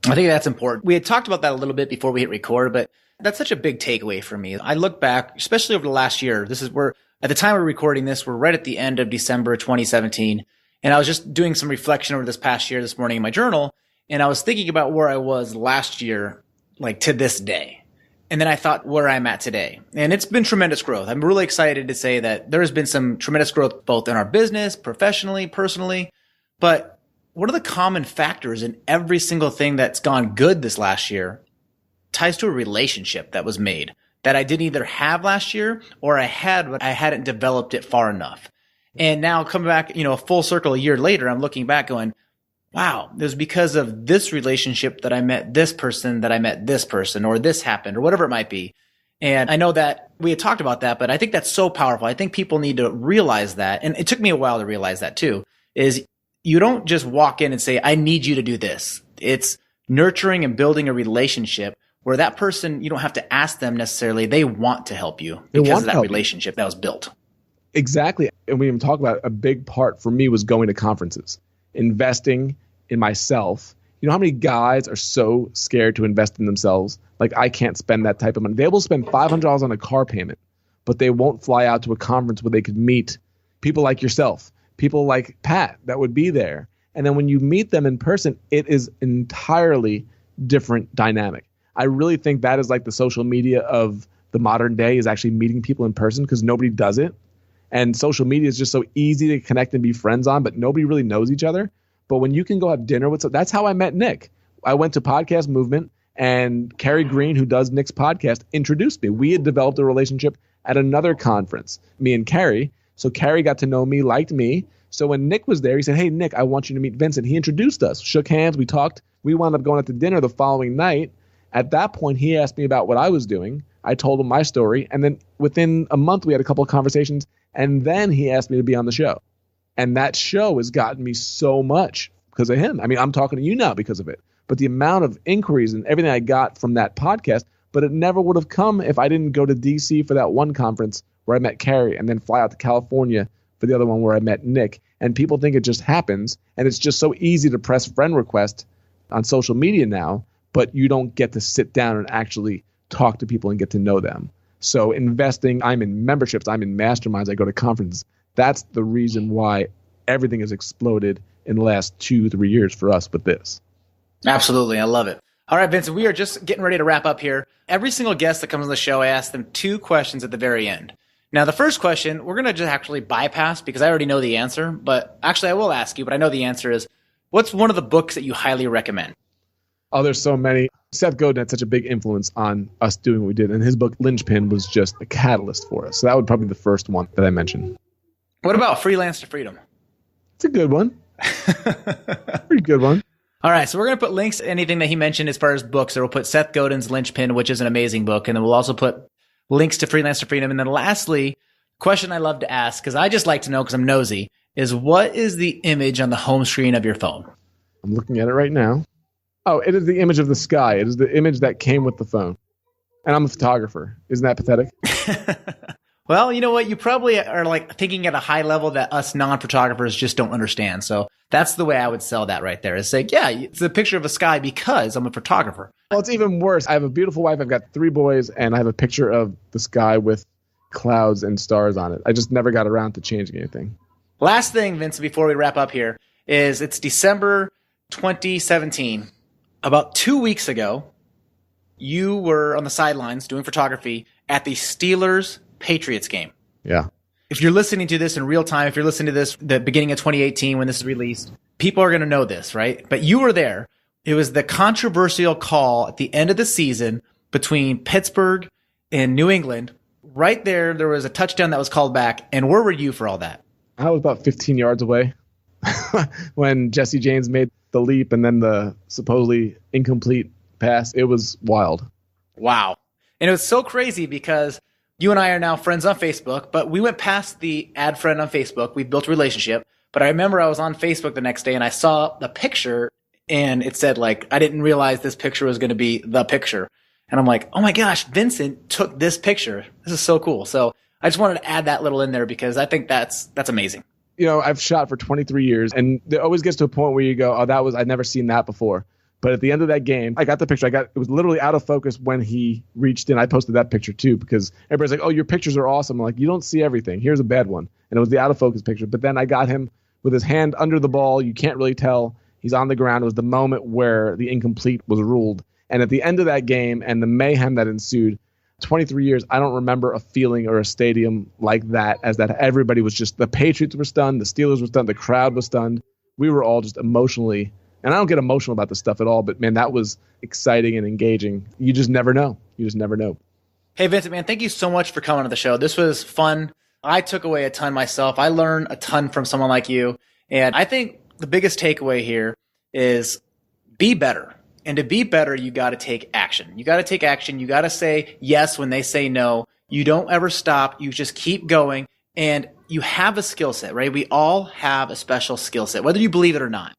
I think that's important. We had talked about that a little bit before we hit record, but that's such a big takeaway for me. I look back, especially over the last year. At the time of recording this, we're right at the end of December 2017. And I was just doing some reflection over this past year this morning in my journal. And I was thinking about where I was last year, like to this day. And then I thought where I'm at today. And it's been tremendous growth. I'm really excited to say that there has been some tremendous growth both in our business, professionally, personally. But what are the common factors in every single thing that's gone good this last year ties to a relationship that was made that I didn't either have last year or I had, but I hadn't developed it far enough. And now coming back, a full circle a year later, I'm looking back going, wow, it was because of this relationship that I met this person, or this happened, or whatever it might be. And I know that we had talked about that, but I think that's so powerful. I think people need to realize that. And it took me a while to realize that too, is you don't just walk in and say, I need you to do this. It's nurturing and building a relationship where that person, you don't have to ask them necessarily. They want to help you because of that relationship that was built. Exactly. And we even talk about a big part for me was going to conferences, investing in myself. You know how many guys are so scared to invest in themselves? Like, I can't spend that type of money. They will spend $500 on a car payment, but they won't fly out to a conference where they could meet people like yourself, people like Pat that would be there. And then when you meet them in person, it is entirely different dynamic. I really think that is like the social media of the modern day, is actually meeting people in person, because nobody does it. And social media is just so easy to connect and be friends on, but nobody really knows each other. But when you can go have dinner with, that's how I met Nick. I went to Podcast Movement, and Carrie Green, who does Nick's podcast, introduced me. We had developed a relationship at another conference, me and Carrie. So Carrie got to know me, liked me. So when Nick was there, he said, hey, Nick, I want you to meet Vincent. He introduced us, shook hands, we talked. We wound up going out to dinner the following night. At that point, he asked me about what I was doing. I told him my story. And then within a month, we had a couple of conversations. And then he asked me to be on the show. And that show has gotten me so much because of him. I mean, I'm talking to you now because of it. But the amount of inquiries and everything I got from that podcast, but it never would have come if I didn't go to DC for that one conference where I met Carrie, and then fly out to California for the other one where I met Nick. And people think it just happens. And it's just so easy to press friend request on social media now, but you don't get to sit down and actually talk to people and get to know them. So investing, I'm in memberships, I'm in masterminds, I go to conferences. That's the reason why everything has exploded in the last 2-3 years for us with this. Absolutely. I love it. All right, Vincent, we are just getting ready to wrap up here. Every single guest that comes on the show, I ask them 2 questions at the very end. Now, the first question, we're going to just actually bypass because I already know the answer, but actually I will ask you, but I know the answer is, what's one of the books that you highly recommend? Oh, there's so many. Seth Godin had such a big influence on us doing what we did, and his book, Linchpin, was just a catalyst for us. So that would probably be the first one that I mentioned. What about Freelance to Freedom? It's a good one. Pretty good one. All right, so we're going to put links to anything that he mentioned as far as books. So we'll put Seth Godin's Linchpin, which is an amazing book, and then we'll also put links to Freelance to Freedom. And then lastly, question I love to ask, because I just like to know because I'm nosy, is what is the image on the home screen of your phone? I'm looking at it right now. Oh, it is the image of the sky. It is the image that came with the phone. And I'm a photographer. Isn't that pathetic? Well, you know what? You probably are like thinking at a high level that us non-photographers just don't understand. So that's the way I would sell that right there, is say, yeah, it's a picture of a sky because I'm a photographer. Well, it's even worse. I have a beautiful wife. I've got 3 boys, and I have a picture of the sky with clouds and stars on it. I just never got around to changing anything. Last thing, Vincent, before we wrap up here, is it's December 2017. About 2 weeks ago, you were on the sidelines doing photography at the Steelers-Patriots game. Yeah. If you're listening to this in real time, if you're listening to this the beginning of 2018 when this is released, people are going to know this, right? But you were there. It was the controversial call at the end of the season between Pittsburgh and New England. Right there was a touchdown that was called back. And where were you for all that? I was about 15 yards away when Jesse James made the leap and then the supposedly incomplete pass. It was wild. Wow. And it was so crazy because you and I are now friends on Facebook, but we went past the add friend on Facebook. We built a relationship. But I remember I was on Facebook the next day and I saw the picture and it said, like, I didn't realize this picture was going to be the picture. And I'm like, oh my gosh, Vincent took this picture. This is so cool. So I just wanted to add that little in there because I think that's amazing. You know, I've shot for 23 years and it always gets to a point where you go, oh, I'd never seen that before. But at the end of that game, I got the picture. It was literally out of focus when he reached in. I posted that picture too because everybody's like, oh, your pictures are awesome. I'm like, you don't see everything. Here's a bad one. And it was the out of focus picture. But then I got him with his hand under the ball. You can't really tell. He's on the ground. It was the moment where the incomplete was ruled. And at the end of that game and the mayhem that ensued, 23 years, I don't remember a feeling or a stadium like that, as that everybody was just, the Patriots were stunned, the Steelers were stunned, the crowd was stunned. We were all just emotionally, and I don't get emotional about this stuff at all, but man, that was exciting and engaging. You just never know. You just never know. Hey, Vincent, man, thank you so much for coming on the show. This was fun. I took away a ton myself. I learned a ton from someone like you. And I think the biggest takeaway here is be better. And to be better, you got to take action. You got to take action. You got to say yes when they say no. You don't ever stop. You just keep going. And you have a skill set, right? We all have a special skill set, whether you believe it or not.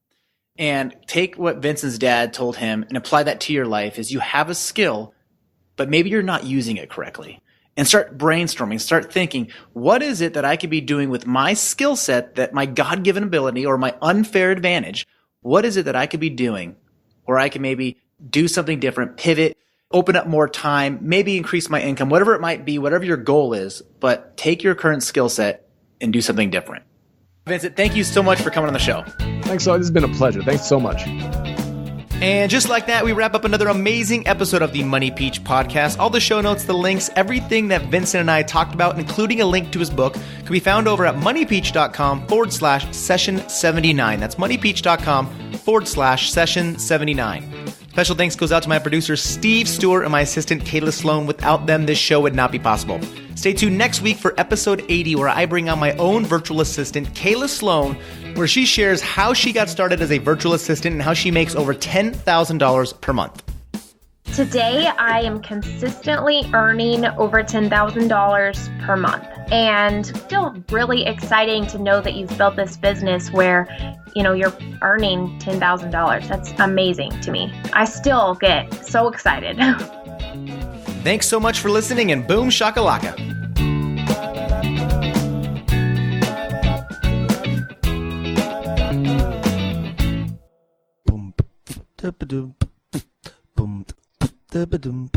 And take what Vincent's dad told him and apply that to your life is you have a skill, but maybe you're not using it correctly. And start brainstorming, start thinking, what is it that I could be doing with my skill set, that my God-given ability or my unfair advantage? What is it that I could be doing where I can maybe do something different, pivot, open up more time, maybe increase my income, whatever it might be, whatever your goal is, but take your current skill set and do something different. Vincent, thank you so much for coming on the show. Thanks, so. This has been a pleasure. Thanks so much. And just like that, we wrap up another amazing episode of the Money Peach podcast. All the show notes, the links, everything that Vincent and I talked about, including a link to his book, can be found over at moneypeach.com/session79. That's moneypeach.com/session79. Special thanks goes out to my producer, Steve Stewart, and my assistant, Kayla Sloan. Without them, this show would not be possible. Stay tuned next week for episode 80, where I bring on my own virtual assistant, Kayla Sloan, where she shares how she got started as a virtual assistant and how she makes over $10,000 per month. Today, I am consistently earning over $10,000 per month, and still really exciting to know that you've built this business where, you're earning $10,000. That's amazing to me. I still get so excited. Thanks so much for listening, and boom shakalaka. Boom, da-ba-doom, boom, da-ba-doom.